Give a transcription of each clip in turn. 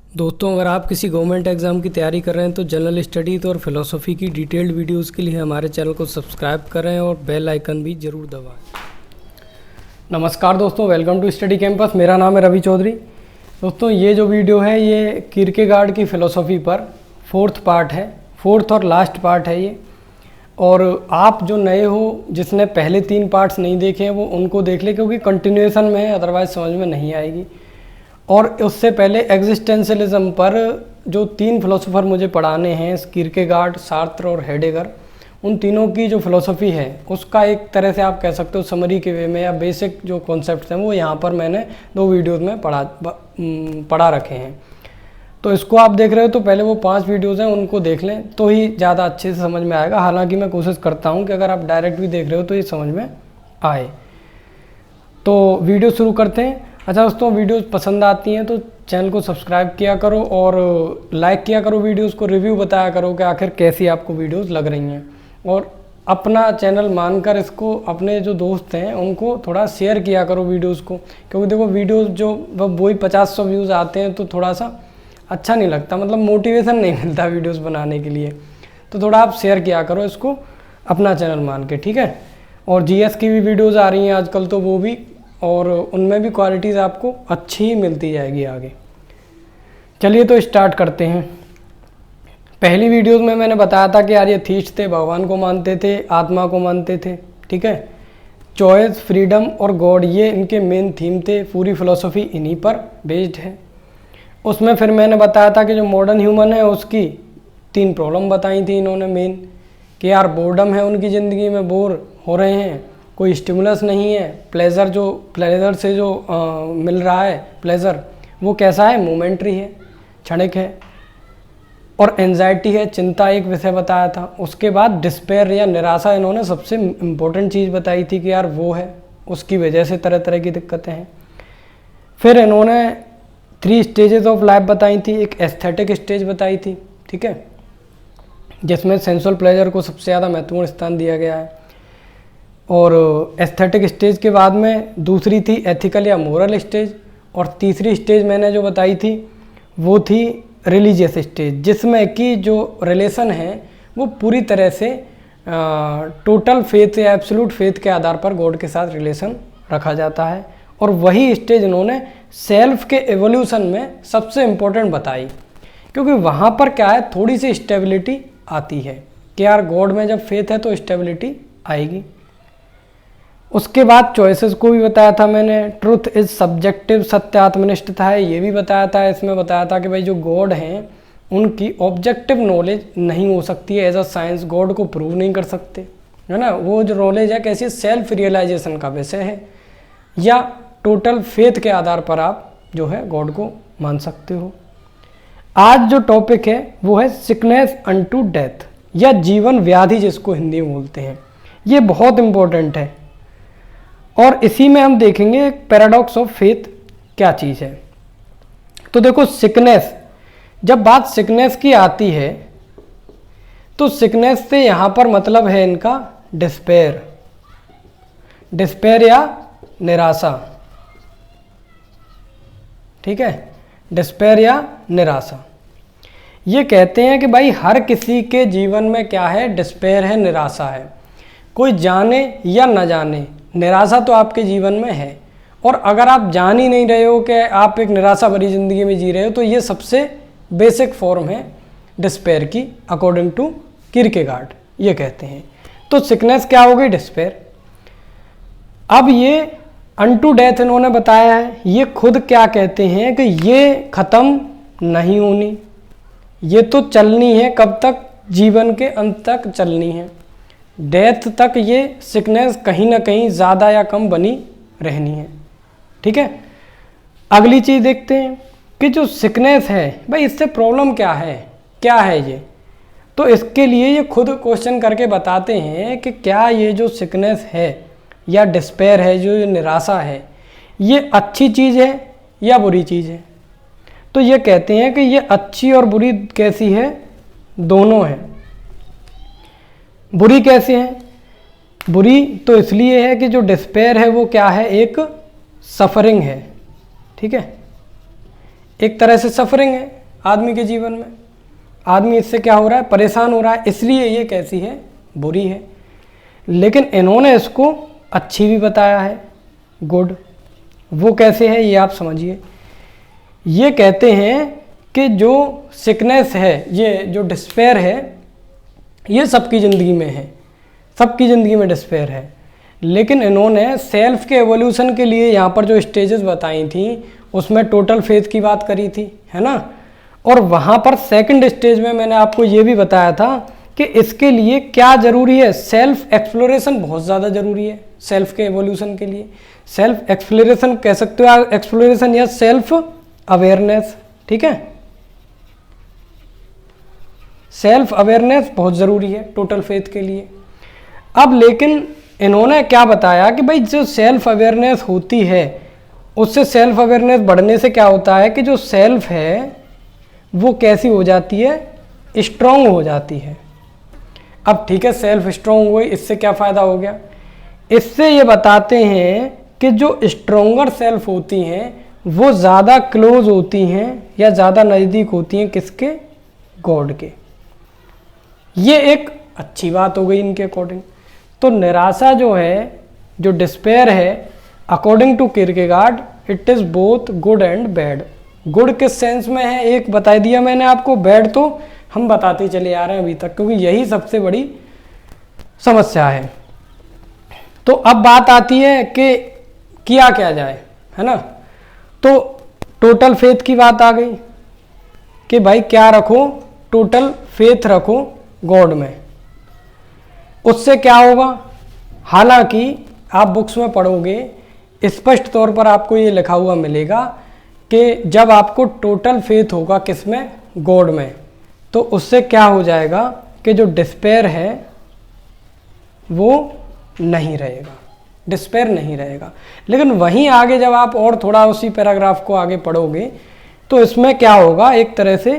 दोस्तों, अगर आप किसी गवर्नमेंट एग्ज़ाम की तैयारी कर रहे हैं तो जनरल स्टडीज़ और फिलोसफी की डिटेल्ड वीडियोस के लिए हमारे चैनल को सब्सक्राइब करें और बेल आइकन भी ज़रूर दबाएं। नमस्कार दोस्तों, वेलकम टू स्टडी कैंपस। मेरा नाम है रवि चौधरी। दोस्तों, ये जो वीडियो है ये किरकेगार्ड की फ़िलोसफी पर फोर्थ पार्ट है, फोर्थ और लास्ट पार्ट है ये। और आप जो नए हो, जिसने पहले 3 पार्ट्स नहीं देखे हैं, वो उनको देख ले, क्योंकि कंटिन्यूएशन में है, अदरवाइज़ समझ में नहीं आएगी। और उससे पहले एग्जिस्टेंशलिज्म पर जो 3 फिलोसोफर मुझे पढ़ाने हैं, किरकेगार्ड, सार्त्र और हेडेगर, उन तीनों की जो फिलोसफी है उसका एक तरह से आप कह सकते हो समरी के वे में या बेसिक जो कॉन्सेप्ट्स हैं वो यहाँ पर मैंने 2 वीडियोज़ में पढ़ा रखे हैं। तो इसको आप देख रहे हो तो पहले वो 5 वीडियोज़ हैं उनको देख लें तो ही ज़्यादा अच्छे से समझ में आएगा। हालांकि मैं कोशिश करता हूँ कि अगर आप डायरेक्ट भी देख रहे हो तो ये समझ में आए। तो वीडियो शुरू करते हैं। अच्छा दोस्तों, वीडियोस पसंद आती हैं तो चैनल को सब्सक्राइब किया करो और लाइक किया करो, वीडियोस को रिव्यू बताया करो कि आखिर कैसी आपको वीडियोस लग रही हैं। और अपना चैनल मानकर इसको अपने जो दोस्त हैं उनको थोड़ा शेयर किया करो वीडियोस को, क्योंकि देखो वीडियोस जो वही 50-100 व्यूज़ आते हैं तो थोड़ा सा अच्छा नहीं लगता, मतलब मोटिवेशन नहीं मिलता वीडियोस बनाने के लिए। तो थोड़ा आप शेयर किया करो इसको अपना चैनल मान के, ठीक है। और जीएस की भी वीडियोज़ आ रही हैं आजकल, तो वो भी, और उनमें भी क्वालिटीज़ आपको अच्छी ही मिलती जाएगी आगे। चलिए तो स्टार्ट करते हैं। पहली वीडियोस में मैंने बताया था कि यार ये थीस्ट थे, भगवान को मानते थे, आत्मा को मानते थे, ठीक है। चॉइस, फ्रीडम और गॉड, ये इनके मेन थीम थे। पूरी फिलोसफी इन्हीं पर बेस्ड है। उसमें फिर मैंने बताया था कि जो मॉडर्न ह्यूमन है उसकी 3 प्रॉब्लम बताई थी इन्होंने मेन, कि यार बोर्डम है उनकी ज़िंदगी में, बोर हो रहे हैं, कोई स्टिमुलस नहीं है, प्लेजर से जो मिल रहा है प्लेजर वो कैसा है, मोमेंट्री है, क्षणिक है। और एंजाइटी है, चिंता, एक विषय बताया था। उसके बाद डिस्पेयर या निराशा इन्होंने सबसे इम्पोर्टेंट चीज़ बताई थी कि यार वो है, उसकी वजह से तरह तरह की दिक्कतें हैं। फिर इन्होंने 3 स्टेजेस ऑफ लाइफ बताई थी। एक एस्थेटिक स्टेज बताई थी, ठीक है, जिसमें सेंसुअल प्लेजर को सबसे ज़्यादा महत्वपूर्ण स्थान दिया गया है। और एस्थेटिक स्टेज के बाद में दूसरी थी एथिकल या मोरल स्टेज, और तीसरी स्टेज मैंने जो बताई थी वो थी रिलीजियस स्टेज, जिसमें कि जो रिलेशन है वो पूरी तरह से टोटल फेथ या एब्सोल्यूट फेथ के आधार पर गॉड के साथ रिलेशन रखा जाता है। और वही स्टेज इन्होंने सेल्फ के एवोल्यूशन में सबसे इम्पोर्टेंट बताई, क्योंकि वहाँ पर क्या है, थोड़ी सी स्टेबिलिटी आती है कि यार गॉड में जब फेथ है तो स्टेबिलिटी आएगी। उसके बाद चॉइसेस को भी बताया था मैंने। ट्रुथ इज सब्जेक्टिव, सत्य आत्मनिष्ठता है, ये भी बताया था। इसमें बताया था कि भाई जो गॉड हैं उनकी ऑब्जेक्टिव नॉलेज नहीं हो सकती है, एज अ साइंस गॉड को प्रूव नहीं कर सकते, है ना। वो जो नॉलेज है कैसी, सेल्फ रियलाइजेशन का विषय है, या टोटल फेथ के आधार पर आप जो है गॉड को मान सकते हो। आज जो टॉपिक है वो है सिकनेस अनटू डेथ, या जीवन व्याधि जिसको हिंदी में बोलते हैं। ये बहुत इंपॉर्टेंट है और इसी में हम देखेंगे पैराडॉक्स ऑफ फेथ क्या चीज़ है। तो देखो, सिकनेस, जब बात सिकनेस की आती है तो सिकनेस से यहाँ पर मतलब है इनका डिस्पेयर, डिस्पेयर या निराशा, ठीक है, डिस्पेयर या निराशा। ये कहते हैं कि भाई हर किसी के जीवन में क्या है, डिस्पेयर है, निराशा है। कोई जाने या न जाने निराशा तो आपके जीवन में है, और अगर आप जान ही नहीं रहे हो कि आप एक निराशा भरी ज़िंदगी में जी रहे हो, तो ये सबसे बेसिक फॉर्म है डिस्पेयर की, अकॉर्डिंग टू किरकेगार्ड, ये कहते हैं। तो सिकनेस क्या हो गई, डिस्पेयर। अब ये अनटू डेथ इन्होंने बताया है। ये खुद क्या कहते हैं कि ये ख़त्म नहीं होनी, ये तो चलनी है, कब तक, जीवन के अंत तक चलनी है, डेथ तक ये सिकनेस कहीं ना कहीं ज़्यादा या कम बनी रहनी है, ठीक है। अगली चीज़ देखते हैं कि जो सिकनेस है भाई, इससे प्रॉब्लम क्या है ये। तो इसके लिए ये खुद क्वेश्चन करके बताते हैं कि क्या ये जो सिकनेस है या डिस्पेयर है, जो निराशा है, ये अच्छी चीज़ है या बुरी चीज़ है। तो ये कहते हैं कि ये अच्छी और बुरी कैसी है, दोनों है। बुरी कैसे है, बुरी तो इसलिए है कि जो डिस्पेयर है वो क्या है, एक सफरिंग है, ठीक है, एक तरह से सफरिंग है। आदमी के जीवन में, आदमी इससे क्या हो रहा है, परेशान हो रहा है, इसलिए ये कैसी है, बुरी है। लेकिन इन्होंने इसको अच्छी भी बताया है, गुड। वो कैसे है ये आप समझिए। ये कहते हैं कि जो सिकनेस है, ये जो डिस्पेयर है, ये सबकी ज़िंदगी में है, सबकी ज़िंदगी में डिस्पेयर है। लेकिन इन्होंने सेल्फ के एवोल्यूशन के लिए यहाँ पर जो स्टेजेस बताई थी उसमें टोटल फेथ की बात करी थी, है ना। और वहाँ पर सेकंड स्टेज में मैंने आपको ये भी बताया था कि इसके लिए क्या ज़रूरी है, सेल्फ एक्सप्लोरेशन बहुत ज़्यादा ज़रूरी है सेल्फ के एवोल्यूशन के लिए। सेल्फ एक्सप्लोरेशन कह सकते हो, एक्सप्लोरेशन या सेल्फ अवेयरनेस, ठीक है। सेल्फ अवेयरनेस बहुत ज़रूरी है टोटल फेथ के लिए। अब लेकिन इन्होंने क्या बताया कि भाई जो सेल्फ अवेयरनेस होती है उससे सेल्फ अवेयरनेस बढ़ने से क्या होता है कि जो सेल्फ है वो कैसी हो जाती है, स्ट्रॉन्ग हो जाती है। अब ठीक है, सेल्फ स्ट्रॉन्ग हुई, इससे क्या फ़ायदा हो गया, इससे ये बताते हैं कि जो स्ट्रॉन्गर सेल्फ होती हैं वो ज़्यादा क्लोज होती हैं या ज़्यादा नज़दीक होती हैं किसके, गॉड के। ये एक अच्छी बात हो गई इनके अकॉर्डिंग। तो निराशा जो है, जो डिस्पेयर है, according to Kierkegaard it is both good and bad. Good किस सेंस में है एक बता दिया मैंने आपको, बैड तो हम बताते चले आ रहे हैं अभी तक, क्योंकि यही सबसे बड़ी समस्या है। तो अब बात आती है कि किया क्या जाए, है ना। तो टोटल फेथ की बात आ गई कि भाई क्या रखो, टोटल फेथ रखो गॉड में। उससे क्या होगा, हालांकि आप बुक्स में पढ़ोगे स्पष्ट तौर पर आपको ये लिखा हुआ मिलेगा कि जब आपको टोटल फेथ होगा किसमें, गॉड में, तो उससे क्या हो जाएगा कि जो डिस्पेयर है वो नहीं रहेगा, डिस्पेयर नहीं रहेगा। लेकिन वहीं आगे जब आप और थोड़ा उसी पैराग्राफ को आगे पढ़ोगे तो इसमें क्या होगा, एक तरह से,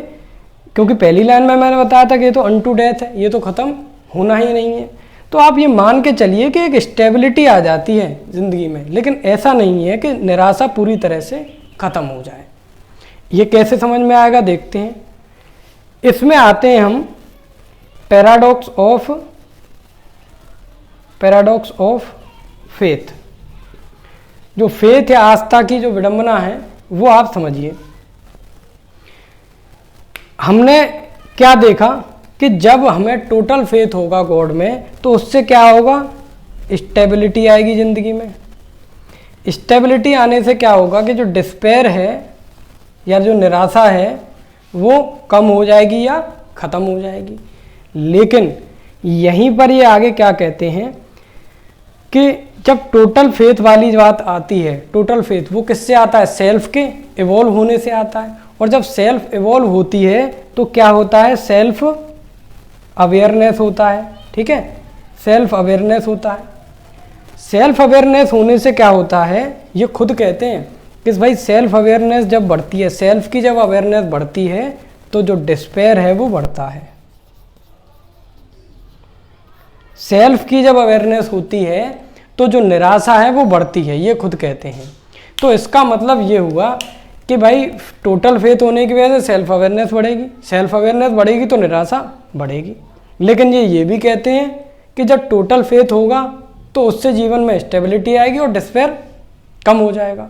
क्योंकि पहली लाइन में मैंने बताया था कि ये तो अनटू डेथ है, ये तो ख़त्म होना ही नहीं है, तो आप ये मान के चलिए कि एक स्टेबिलिटी आ जाती है ज़िंदगी में। लेकिन ऐसा नहीं है कि निराशा पूरी तरह से ख़त्म हो जाए। ये कैसे समझ में आएगा देखते हैं। इसमें आते हैं हम पैराडॉक्स ऑफ फेथ। जो फेथ या आस्था की जो विडंबना है वो आप समझिए। हमने क्या देखा कि जब हमें टोटल फेथ होगा गॉड में तो उससे क्या होगा, स्टेबिलिटी आएगी ज़िंदगी में। स्टेबिलिटी आने से क्या होगा कि जो डिस्पेयर है या जो निराशा है वो कम हो जाएगी या ख़त्म हो जाएगी। लेकिन यहीं पर ये आगे क्या कहते हैं कि जब टोटल फेथ वाली बात आती है, टोटल फेथ वो किससे आता है, सेल्फ के इवॉल्व होने से आता है। और जब सेल्फ इवॉल्व होती है तो क्या होता है, सेल्फ अवेयरनेस होता है, ठीक है, सेल्फ अवेयरनेस होता है। सेल्फ अवेयरनेस होने से क्या होता है, ये खुद कहते हैं कि भाई सेल्फ अवेयरनेस जब बढ़ती है, सेल्फ की जब अवेयरनेस बढ़ती है तो जो डिस्पेयर है वो बढ़ता है। सेल्फ की जब अवेयरनेस होती है तो जो निराशा है वो बढ़ती है, ये खुद कहते हैं। तो इसका मतलब ये हुआ कि भाई टोटल फेथ होने की वजह से सेल्फ अवेयरनेस बढ़ेगी, सेल्फ अवेयरनेस बढ़ेगी तो निराशा बढ़ेगी। लेकिन ये भी कहते हैं कि जब टोटल फेथ होगा तो उससे जीवन में स्टेबिलिटी आएगी और डिस्पेयर कम हो जाएगा।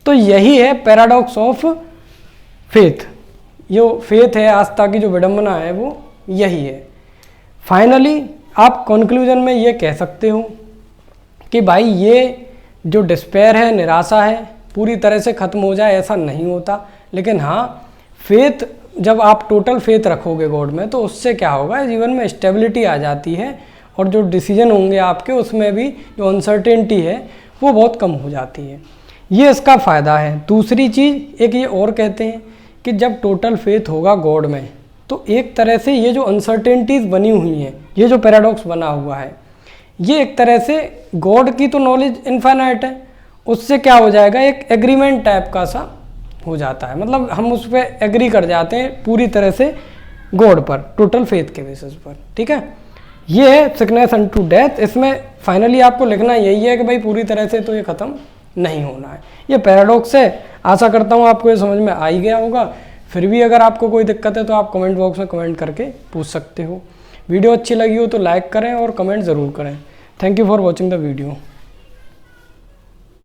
तो यही है पैराडॉक्स ऑफ फेथ। जो फेथ है, आस्था की जो विडंबना है वो यही है। फाइनली आप कंक्लूजन में ये कह सकते हो कि भाई ये जो डिस्पेयर है, निराशा है, पूरी तरह से ख़त्म हो जाए ऐसा नहीं होता। लेकिन हाँ, फेथ जब आप टोटल फेथ रखोगे गॉड में तो उससे क्या होगा, जीवन में स्टेबिलिटी आ जाती है और जो डिसीजन होंगे आपके उसमें भी जो अनसर्टेनिटी है वो बहुत कम हो जाती है। ये इसका फ़ायदा है। दूसरी चीज़ एक ये और कहते हैं कि जब टोटल फेथ होगा गॉड में तो एक तरह से ये जो अनसर्टेनिटीज़ बनी हुई हैं, ये जो पैराडॉक्स बना हुआ है, ये एक तरह से गॉड की तो नॉलेज इनफाइनाइट है, उससे क्या हो जाएगा, एक एग्रीमेंट टाइप का सा हो जाता है। मतलब हम उस पर एग्री कर जाते हैं पूरी तरह से गॉड पर, टोटल फेथ के बेसिस पर, ठीक है। ये है सिकनेस अनटू डेथ। इसमें फाइनली आपको लिखना यही है कि भाई पूरी तरह से तो ये ख़त्म नहीं होना है। ये पैराडॉक्स है। आशा करता हूँ आपको ये समझ में आ ही गया होगा। फिर भी अगर आपको कोई दिक्कत है तो आप कमेंट बॉक्स में कमेंट करके पूछ सकते हो। वीडियो अच्छी लगी हो तो लाइक करें और कमेंट ज़रूर करें। Thank you for watching the video.